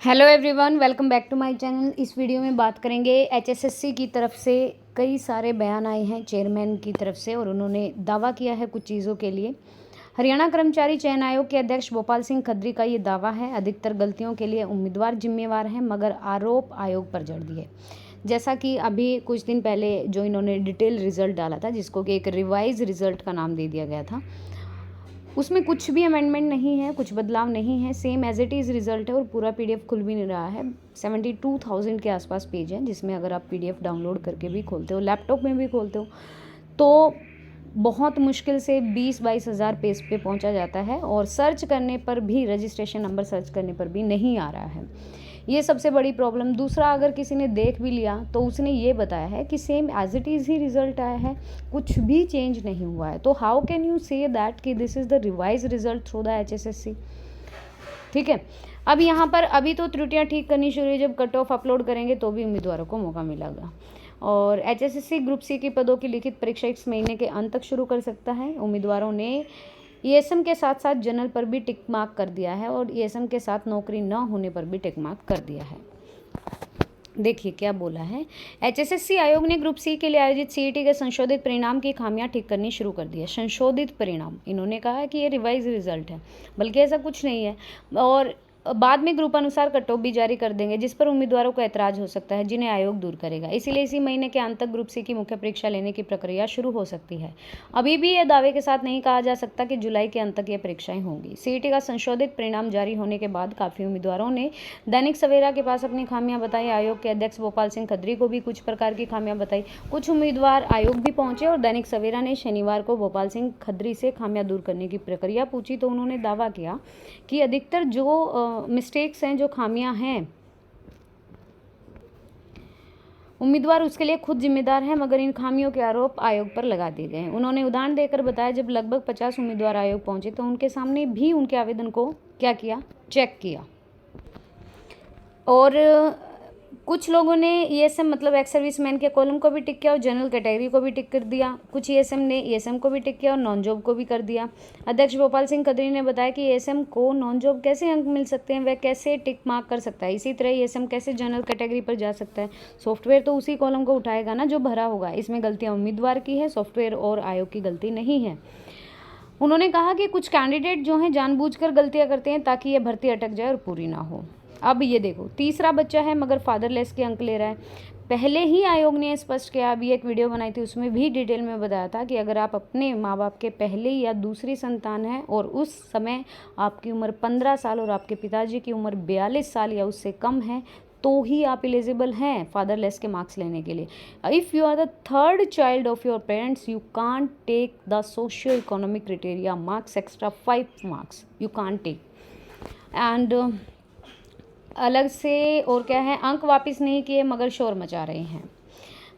Hello everyone, welcome back to my channel. इस video में बात करेंगे एचएसएससी की तरफ से कई सारे बयान आए हैं चेयरमैन की तरफ से और उन्होंने दावा किया है कुछ चीज़ों के लिए। हरियाणा कर्मचारी चयन आयोग के अध्यक्ष भोपाल सिंह खत्री का ये दावा है, अधिकतर गलतियों के लिए उम्मीदवार जिम्मेवार हैं मगर आरोप आयोग पर जड़ दिए। जैसा कि अभी कुछ दिन पहले जो इन्होंने डिटेल रिजल्ट डाला था, जिसको कि एक रिवाइज रिजल्ट का नाम दे दिया गया था, उसमें कुछ भी अमेंडमेंट नहीं है, कुछ बदलाव नहीं है, same as it is result है और पूरा पीडीएफ खुल भी नहीं रहा है। 72,000 के आसपास पेज हैं, जिसमें अगर आप पीडीएफ डाउनलोड करके भी खोलते हो, लैपटॉप में भी खोलते हो, तो बहुत मुश्किल से 20-22 हज़ार पेज पे पहुंचा जाता है और सर्च करने पर भी, रजिस्ट्रेशन नंबर सर्च करने पर भी नहीं आ रहा है। ये सबसे बड़ी प्रॉब्लम। दूसरा, अगर किसी ने देख भी लिया तो उसने ये बताया है कि सेम एज इट इज़ ही रिजल्ट आया है, कुछ भी चेंज नहीं हुआ है। तो how can you say that कि this is the revise result through the HSSC. ठीक है, अब यहाँ पर अभी तो त्रुटियाँ ठीक करनी शुरू हुई, जब कट ऑफ अपलोड करेंगे तो भी उम्मीदवारों को मौका मिलेगा। और एचएसएससी ग्रुप सी की पदों की लिखित परीक्षा इस महीने के अंत तक शुरू कर सकता है। उम्मीदवारों ने ईएसएम के साथ साथ जनरल पर भी टिक मार्क कर दिया है और ईएसएम के साथ नौकरी न होने पर भी टिक मार्क कर दिया है। देखिए क्या बोला है। एचएसएससी आयोग ने ग्रुप सी के लिए आयोजित सीईटी के संशोधित परिणाम की खामियां ठीक करनी शुरू कर दी है। संशोधित परिणाम, इन्होंने कहा है कि ये रिवाइज रिजल्ट है, बल्कि ऐसा कुछ नहीं है। और बाद में ग्रुप अनुसार कट ऑफ भी जारी कर देंगे, जिस पर उम्मीदवारों को ऐतराज हो सकता है, जिन्हें आयोग दूर करेगा। इसीलिए इसी महीने के अंत तक ग्रुप सी की मुख्य परीक्षा लेने की प्रक्रिया शुरू हो सकती है। अभी भी यह दावे के साथ नहीं कहा जा सकता कि जुलाई के अंत तक ये परीक्षाएं होंगी। सीईटी का संशोधित परिणाम जारी होने के बाद काफ़ी उम्मीदवारों ने दैनिक सवेरा के पास अपनी खामियां बताई। आयोग के अध्यक्ष भोपाल सिंह खत्री को भी कुछ प्रकार की खामियां बताई। कुछ उम्मीदवार आयोग भी पहुंचे और दैनिक सवेरा ने शनिवार को भोपाल सिंह खत्री से खामियां दूर करने की प्रक्रिया पूछी, तो उन्होंने दावा किया कि अधिकतर जो मिस्टेक्स हैं, जो खामियां हैं, उम्मीदवार उसके लिए खुद जिम्मेदार हैं, मगर इन खामियों के आरोप आयोग पर लगा दिए गए हैं। उन्होंने उदाहरण देकर बताया, जब लगभग 50 उम्मीदवार आयोग पहुंचे तो उनके सामने भी उनके आवेदन को क्या किया, चेक किया। और कुछ लोगों ने ईएसएम मतलब एक्स सर्विसमैन के कॉलम को भी टिक किया और जनरल कैटेगरी को भी टिक कर दिया। कुछ ईएसएम ने ईएसएम को भी टिक किया और नॉन जॉब को भी कर दिया। अध्यक्ष भोपाल सिंह खत्री ने बताया कि ईएसएम को नॉन जॉब कैसे अंक मिल सकते हैं, वह कैसे टिक मार्क कर सकता है। इसी तरह ईएसएम कैसे जनरल कैटेगरी पर जा सकता है। सॉफ्टवेयर तो उसी कॉलम को उठाएगा ना जो भरा होगा। इसमें गलतियाँ उम्मीदवार की है, सॉफ्टवेयर और आयोग की गलती नहीं है। उन्होंने कहा कि कुछ कैंडिडेट जो हैं जानबूझकर गलतियां करते हैं ताकि ये भर्ती अटक जाए और पूरी ना हो। अब ये देखो, तीसरा बच्चा है मगर फादरलेस के अंक ले रहा है। पहले ही आयोग ने स्पष्ट किया, अभी एक वीडियो बनाई थी उसमें भी डिटेल में बताया था कि अगर आप अपने माँ बाप के पहले या दूसरी संतान हैं और उस समय आपकी उम्र 15 साल और आपके पिताजी की उम्र 42 साल या उससे कम है, तो ही आप एलिजिबल हैं फादरलेस के मार्क्स लेने के लिए। If you are the third child of your parents, you can't take the socio economic criteria marks extra 5 marks you can't take. And अलग से और क्या है, अंक वापस नहीं किए मगर शोर मचा रहे हैं।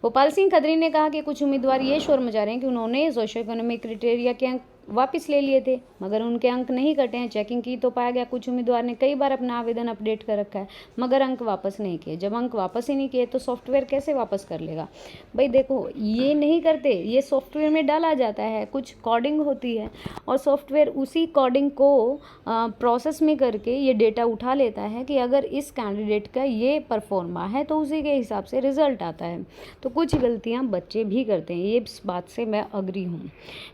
भोपाल सिंह खत्री ने कहा कि कुछ उम्मीदवार ये शोर मचा रहे हैं कि उन्होंने सोशियो इकोनॉमिक क्राइटेरिया के अंक वापस ले लिए थे मगर उनके अंक नहीं कटे हैं। चेकिंग की तो पाया गया कुछ उम्मीदवार ने कई बार अपना आवेदन अपडेट कर रखा है मगर अंक वापस नहीं किए। जब अंक वापस ही नहीं किए तो सॉफ्टवेयर कैसे वापस कर लेगा? भाई देखो, ये नहीं करते, ये सॉफ्टवेयर में डाला जाता है, कुछ कोडिंग होती है और सॉफ्टवेयर उसी कोडिंग को प्रोसेस में करके ये डेटा उठा लेता है कि अगर इस कैंडिडेट का ये परफॉर्मा है तो उसी के हिसाब से रिजल्ट आता है। तो कुछ गलतियाँ बच्चे भी करते हैं, ये इस बात से मैं अग्री हूँ।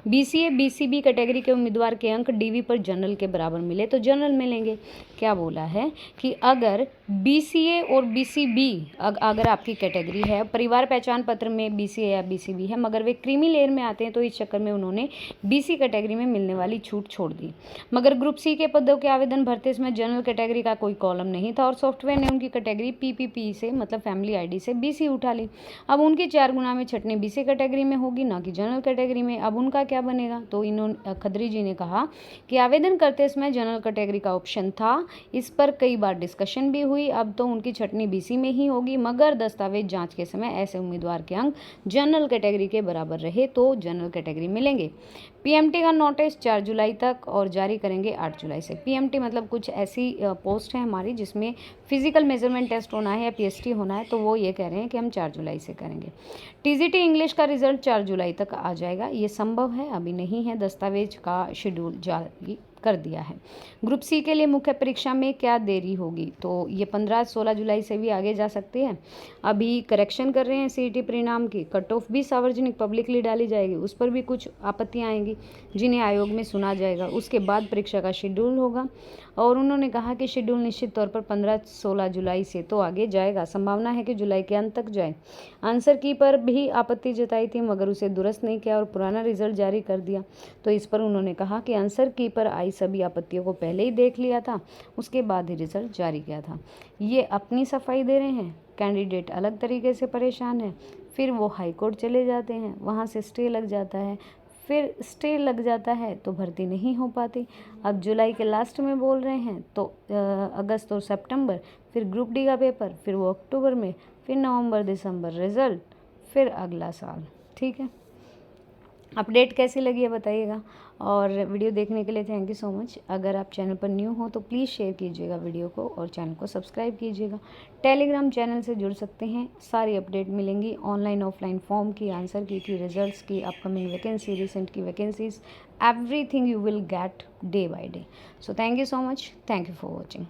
बीसीए बीसीबी कैटेगरी के उम्मीदवार के अंक डीवी पर जनरल के बराबर मिले तो जनरल मिलेंगे। क्या बोला है कि अगर बीसीए और बीसीबी अगर आपकी कैटेगरी है, परिवार पहचान पत्र में बीसीए या बीसीबी है मगर वे क्रीमी लेयर में आते हैं, तो इस चक्कर में उन्होंने बीसी कैटेगरी में मिलने वाली छूट छोड़ दी। मगर ग्रुप सी के पदों के आवेदन भरते इसमें जनरल कैटेगरी का कोई कॉलम नहीं था और सॉफ्टवेयर ने उनकी कैटेगरी पीपीपी से मतलब फैमिली आईडी से बीसी उठा ली। अब उनकी 4 गुना में छटनी बीसी कैटेगरी में होगी, ना कि जनरल कैटेगरी में। अब उनका क्या बनेगा? तो इन्होंने खत्री जी ने कहा कि आवेदन करते समय जनरल कैटेगरी का ऑप्शन था, इस पर कई बार डिस्कशन भी हुई। अब तो उनकी छटनी बीसी में ही होगी मगर दस्तावेज जांच के समय ऐसे उम्मीदवार के अंक जनरल कैटेगरी के बराबर रहे तो जनरल कैटेगरी मिलेंगे। पीएमटी का नोटिस 4 जुलाई तक और जारी करेंगे 8 जुलाई से। पीएमटी मतलब कुछ ऐसी पोस्ट है हमारी जिसमें फिजिकल मेजरमेंट टेस्ट होना है या पीएसटी होना है, तो वो ये कह रहे हैं कि हम 4 जुलाई से करेंगे। टीजीटी इंग्लिश का रिजल्ट 4 जुलाई तक आ जाएगा, ये संभव है, अभी नहीं है। दस्तावेज का शेड्यूल जारी कर दिया है। ग्रुप सी के लिए मुख्य परीक्षा में क्या देरी होगी, तो ये 15-16 जुलाई से भी आगे जा सकती है। अभी करेक्शन कर रहे हैं सीईटी परिणाम की, कट ऑफ भी सार्वजनिक पब्लिकली डाली जाएगी, उस पर भी कुछ आपत्तियां आएंगी जिन्हें आयोग में सुना जाएगा। उसके बाद परीक्षा का शेड्यूल होगा और उन्होंने कहा कि शेड्यूल निश्चित तौर पर 15-16 जुलाई से तो आगे जाएगा, संभावना है कि जुलाई के अंत तक जाए। आंसर की पर भी आपत्ति जताई थी मगर उसे दुरुस्त नहीं किया और पुराना रिजल्ट जारी कर दिया। तो इस पर उन्होंने कहा कि आंसर की पर आई सभी आपत्तियों को पहले ही देख लिया था, उसके बाद ही रिजल्ट जारी किया था। ये अपनी सफाई दे रहे हैं, कैंडिडेट अलग तरीके से परेशान है, फिर वो हाई कोर्ट चले जाते हैं, वहाँ से स्टे लग जाता है, फिर स्टे लग जाता है तो भर्ती नहीं हो पाती। अब जुलाई के लास्ट में बोल रहे हैं तो अगस्त और सितंबर, फिर ग्रुप डी का पेपर, फिर वो अक्टूबर में, फिर नवंबर दिसंबर रिजल्ट, फिर अगला साल। ठीक है, अपडेट कैसी लगी है बताइएगा और वीडियो देखने के लिए थैंक यू सो मच। अगर आप चैनल पर न्यू हो तो प्लीज़ शेयर कीजिएगा वीडियो को और चैनल को सब्सक्राइब कीजिएगा। टेलीग्राम चैनल से जुड़ सकते हैं, सारी अपडेट मिलेंगी ऑनलाइन ऑफलाइन फॉर्म की, आंसर की रिजल्ट्स की, अपकमिंग वैकेंसी, रिसेंट की vacancies, everything you will get day by day. So thank you so much, thank you for watching.